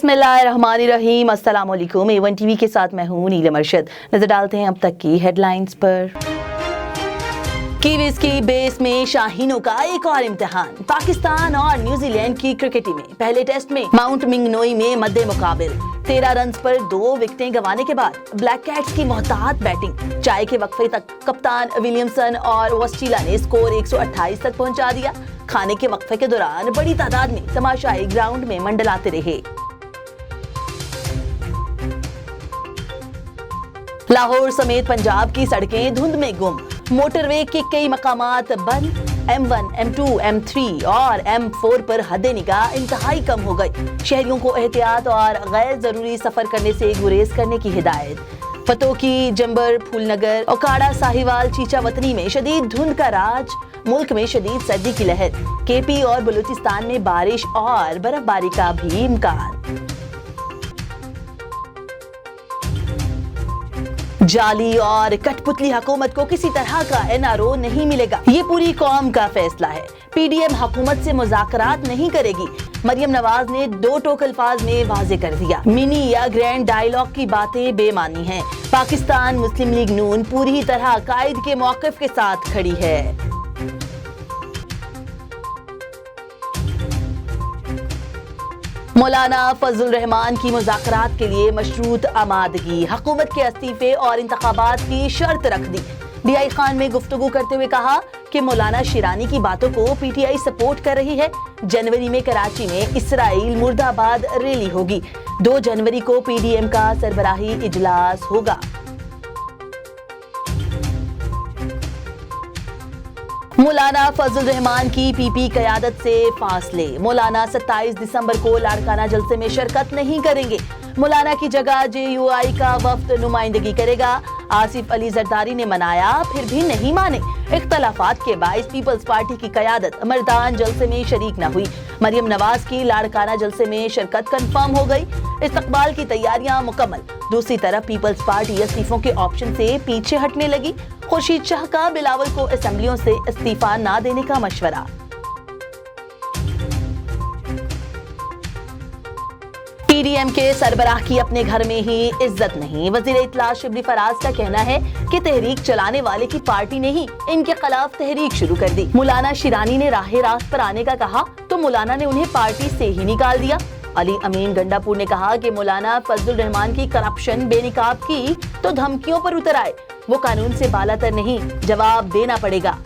बिस्मिल्लाहिर्रहमानिर्रहीम। अस्सलाम वालेकुम। A1 टीवी के साथ मैं हूँ नीलम अरशद। नजर डालते हैं अब तक की हेडलाइंस पर। कीवीज की बेस में शाहीनों का एक और इम्तिहान। पाकिस्तान और न्यूजीलैंड की क्रिकेट टीमें पहले टेस्ट में माउंट मिंगनोई में मद्दे मुकाबिल 13 रन पर 2 विकेटें गंवाने के बाद ब्लैक कैट्स की मोहतात बैटिंग। चाय के वक्फे तक कप्तान विलियमसन और वस्टीला ने स्कोर 128 तक पहुंचा दिया। खाने के वक्फे के दौरान बड़ी तादाद में तमाशाई ग्राउंड में मंडलाते रहे। लाहौर समेत पंजाब की सड़कें धुंध में गुम। मोटरवे के कई मकामात बंद। M1, M2, M3 और M4 पर हद निगाह इंतहाई कम हो गई। शहरियों को एहतियात और गैर जरूरी सफर करने से गुरेज करने की हिदायत। फतो की जंबर, फूलनगर, ओकाड़ा, साहिवाल, चीचा वतनी में शदीद धुंध का राज। मुल्क में शदीद सर्दी की लहर। केपी और बलूचिस्तान में बारिश और बर्फबारी का भी इम्कान। जाली और कठपुतली हुकूमत को किसी तरह का NRO नहीं मिलेगा, ये पूरी कौम का फैसला है। PDM हुकूमत से मुज़ाकरात नहीं करेगी। मरियम नवाज ने 2 टोक अल्फाज में वाजे कर दिया। मिनी या ग्रैंड डायलॉग की बातें बेमानी हैं। पाकिस्तान मुस्लिम लीग नून पूरी तरह कायद के मौक़िफ़ के साथ खड़ी है। मौलाना फजल रहमान की मुज़ाकरात के लिए मशरूत आमादगी। हुकूमत के इस्तीफे और इंतखाबात की शर्त रख दी। DI खान में गुफ्तगू करते हुए कहा कि मौलाना शिरानी की बातों को PTI सपोर्ट कर रही है। जनवरी में कराची में इसराइल मुर्दाबाद रैली होगी। 2 जनवरी को PDM का सरबराही इजलास होगा। मौलाना फजल रहमान की PP क़यादत से फासले। मौलाना 27 दिसंबर को लाड़काना जलसे में शिरकत नहीं करेंगे। मौलाना की जगह JUI का वफ्द नुमाइंदगी करेगा। आसिफ अली जरदारी ने मनाया, फिर भी नहीं माने। इख्तलाफात के बाइस पीपल्स पार्टी की क़यादत मर्दान जलसे में शरीक न हुई। मरियम नवाज की लाड़काना जलसे में शिरकत कंफर्म हो गई। इस्तकबाल की तैयारियां मुकम्मल। दूसरी तरफ पीपल्स पार्टी इस्तीफों के ऑप्शन से पीछे हटने लगी। खुर्शीद शाह का बिलावल को असेंबलियों से इस्तीफा ना देने का मशवरा। PDM के सरबराह की अपने घर में ही इज्जत नहीं। वज़ीर इत्तला शिबली फराज का कहना है कि तहरीक चलाने वाले की पार्टी ने ही इनके खिलाफ तहरीक शुरू कर दी। मौलाना शिरानी ने राहे रास्त पर आने का कहा तो मौलाना ने उन्हें पार्टी से ही निकाल दिया। अली अमीन गंडापुर ने कहा कि मौलाना फजल रहमान की करप्शन बेनिकाब की तो धमकियों पर उतर आए। वो कानून से बालातर नहीं, जवाब देना पड़ेगा।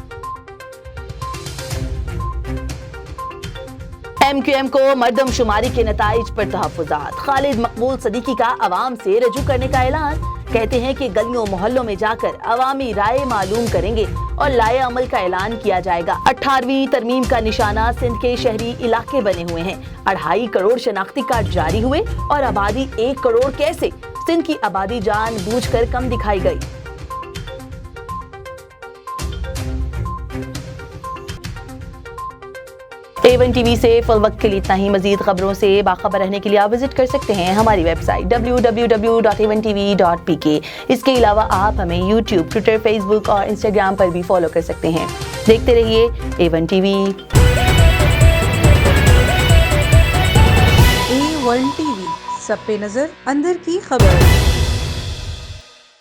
MQM को मर्दमशुमारी के नताइज पर तहफ़्फ़ुज़ात। खालिद मकबूल सदीकी का अवाम से रजू करने का ऐलान। कहते हैं कि गलियों मोहल्लों में जाकर अवामी राय मालूम करेंगे और लाए अमल का ऐलान किया जाएगा। 18वीं तरमीम का निशाना सिंध के शहरी इलाके बने हुए हैं। 2.5 करोड़ शनाख्ती कार्ड जारी हुए और आबादी 1 करोड़ कैसे? सिंध की आबादी जानबूझकर कम दिखाई गई। A1 टीवी से फुल वक्त के लिए इतना ही। मजीद खबरों से बाखबर रहने के लिए आप विजिट कर सकते हैं हमारी वेबसाइट www.a1tv.pk। इसके अलावा आप हमें YouTube, Twitter, Facebook और Instagram पर भी फॉलो कर सकते हैं। देखते रहिए A1 टीवी। A1 टीवी, सब पे नजर, अंदर की खबर।